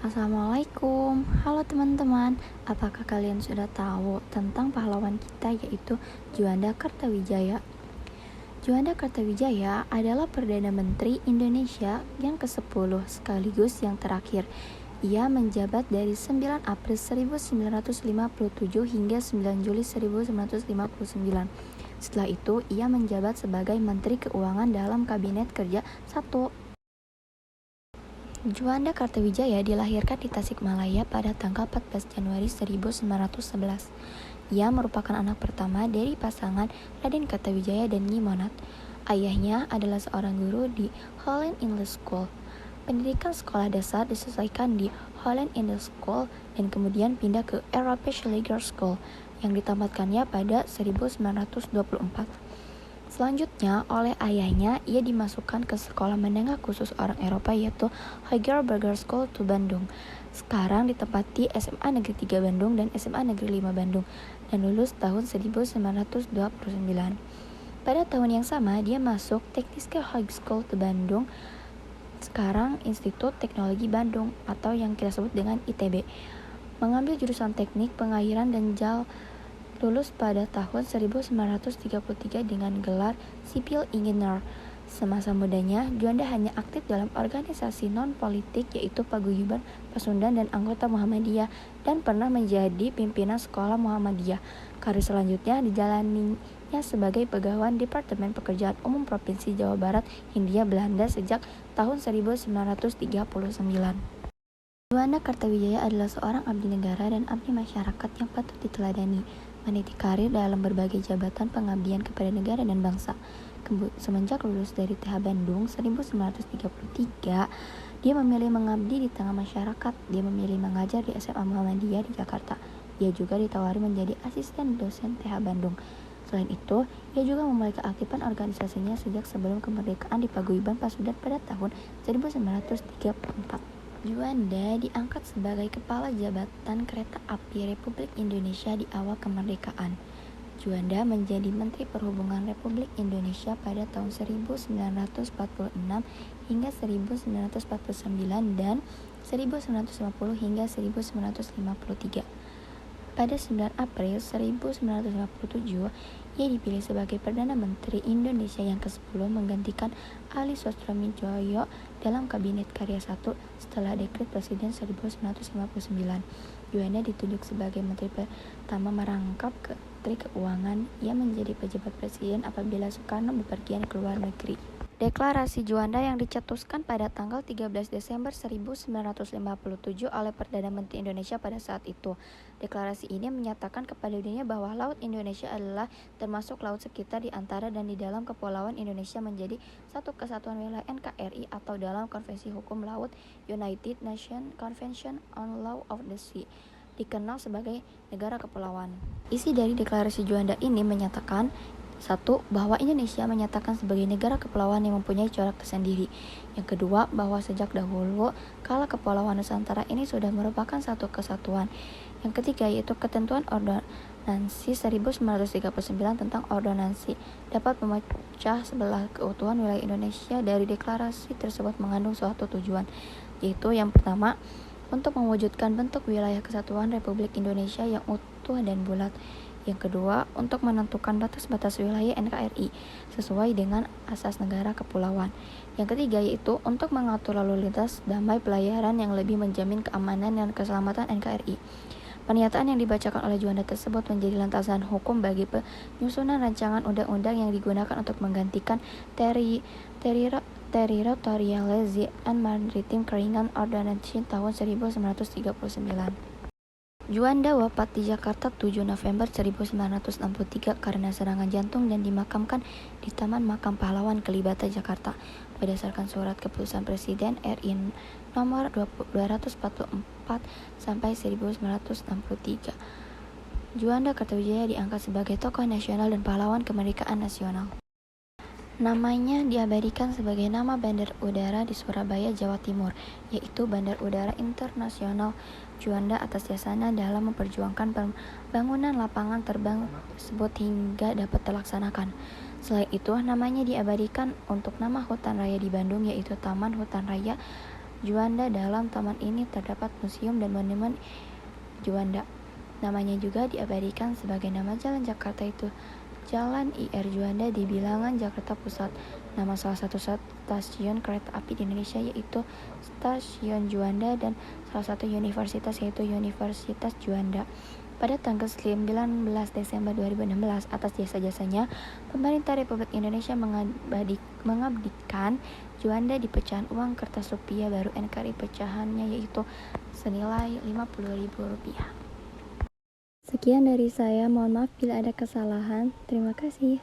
Assalamualaikum, halo teman-teman. Apakah kalian sudah tahu tentang pahlawan kita yaitu Juanda Kertawijaya? Juanda Kertawijaya adalah Perdana Menteri Indonesia yang ke-10 sekaligus yang terakhir. Ia menjabat dari 9 April 1957 hingga 9 Juli 1959. Setelah itu, ia menjabat sebagai Menteri Keuangan dalam Kabinet Kerja 1. Juanda Kertawijaya dilahirkan di Tasikmalaya pada tanggal 14 Januari 1911. Ia merupakan anak pertama dari pasangan Raden Kertawijaya dan Nyi Monat. Ayahnya adalah seorang guru di Holland English School. Pendidikan sekolah dasar diselesaikan di Holland English School dan kemudian pindah ke European Legal School yang ditamatkannya pada 1924. Selanjutnya, oleh ayahnya, ia dimasukkan ke sekolah menengah khusus orang Eropa yaitu Heidelberger School to Bandung. Sekarang ditempati SMA Negeri 3 Bandung dan SMA Negeri 5 Bandung dan lulus tahun 1929. Pada tahun yang sama, dia masuk Technische Hogeschool to Bandung, sekarang Institut Teknologi Bandung atau yang kita sebut dengan ITB. Mengambil jurusan teknik, pengairan dan lulus pada tahun 1933 dengan gelar Sipil Engineer. Semasa mudanya, Juanda hanya aktif dalam organisasi non-politik yaitu Paguyuban Pasundan dan anggota Muhammadiyah dan pernah menjadi pimpinan sekolah Muhammadiyah. Karir selanjutnya dijalaninya sebagai pegawai Departemen Pekerjaan Umum Provinsi Jawa Barat, Hindia Belanda sejak tahun 1939. Juanda Kertawijaya adalah seorang abdi negara dan abdi masyarakat yang patut diteladani. Meniti karir dalam berbagai jabatan pengabdian kepada negara dan bangsa. Semenjak lulus dari TH Bandung 1933, dia memilih mengabdi di tengah masyarakat. Dia memilih mengajar di SMA Muhammadiyah di Jakarta. Dia juga ditawari menjadi asisten dosen TH Bandung. Selain itu, ia juga memulai keaktifan organisasinya sejak sebelum kemerdekaan di Paguyuban Pasundan pada tahun 1934. Juanda diangkat sebagai Kepala Jabatan Kereta Api Republik Indonesia di awal kemerdekaan. Juanda menjadi Menteri Perhubungan Republik Indonesia pada tahun 1946 hingga 1949 dan 1950 hingga 1953. Pada 9 April 1957, ia dipilih sebagai Perdana Menteri Indonesia yang ke-10 menggantikan Ali Sostromijoyo dalam Kabinet Karya 1 setelah Dekret Presiden 1959. Juanda ditunjuk sebagai Menteri pertama merangkap Menteri Keuangan. Ia menjadi pejabat presiden apabila Soekarno bepergian ke luar negeri. Deklarasi Juanda yang dicetuskan pada tanggal 13 Desember 1957 oleh Perdana Menteri Indonesia pada saat itu. Deklarasi ini menyatakan kepada dunia bahwa Laut Indonesia adalah termasuk laut sekitar di antara dan di dalam Kepulauan Indonesia menjadi satu kesatuan wilayah NKRI atau dalam Konvensi Hukum Laut United Nations Convention on Law of the Sea, dikenal sebagai negara kepulauan. Isi dari deklarasi Juanda ini menyatakan: 1. Bahwa Indonesia menyatakan sebagai negara kepulauan yang mempunyai corak tersendiri. Yang kedua, bahwa sejak dahulu kala Kepulauan Nusantara ini sudah merupakan satu kesatuan. Yang ketiga, yaitu ketentuan Ordonansi 1939 tentang ordonansi dapat memecah sebelah keutuhan wilayah Indonesia. Dari deklarasi tersebut mengandung suatu tujuan, yaitu yang pertama, untuk mewujudkan bentuk wilayah kesatuan Republik Indonesia yang utuh dan bulat. Yang kedua, untuk menentukan batas-batas wilayah NKRI sesuai dengan asas negara kepulauan. Yang ketiga, yaitu untuk mengatur lalu lintas damai pelayaran yang lebih menjamin keamanan dan keselamatan NKRI. Pernyataan yang dibacakan oleh Juanda tersebut menjadi landasan hukum bagi penyusunan rancangan undang-undang yang digunakan untuk menggantikan Territorial and Maritime Keringan Ordonansi tahun 1939. Juanda wafat di Jakarta 7 November 1963 karena serangan jantung dan dimakamkan di Taman Makam Pahlawan Kalibata, Jakarta berdasarkan surat keputusan Presiden RI nomor 244 sampai 1963. Juanda Kertawijaya diangkat sebagai tokoh nasional dan pahlawan kemerdekaan nasional. Namanya diabadikan sebagai nama bandar udara di Surabaya, Jawa Timur, yaitu Bandar Udara Internasional. Juanda atas jasanya dalam memperjuangkan pembangunan lapangan terbang tersebut hingga dapat terlaksanakan. Selain itu, namanya diabadikan untuk nama hutan raya di Bandung, yaitu Taman Hutan Raya Juanda. Dalam taman ini terdapat museum dan monumen Juanda. Namanya juga diabadikan sebagai nama jalan Jakarta itu, Jalan IR Juanda di Bilangan, Jakarta Pusat. Nama salah satu stasiun kereta api di Indonesia yaitu Stasiun Juanda dan salah satu universitas yaitu Universitas Juanda. Pada tanggal 19 Desember 2016, atas jasa-jasanya, pemerintah Republik Indonesia mengabdikan Juanda di pecahan uang kertas rupiah baru NKRI, pecahannya yaitu senilai Rp50.000. Sekian dari saya, mohon maaf bila ada kesalahan. Terima kasih.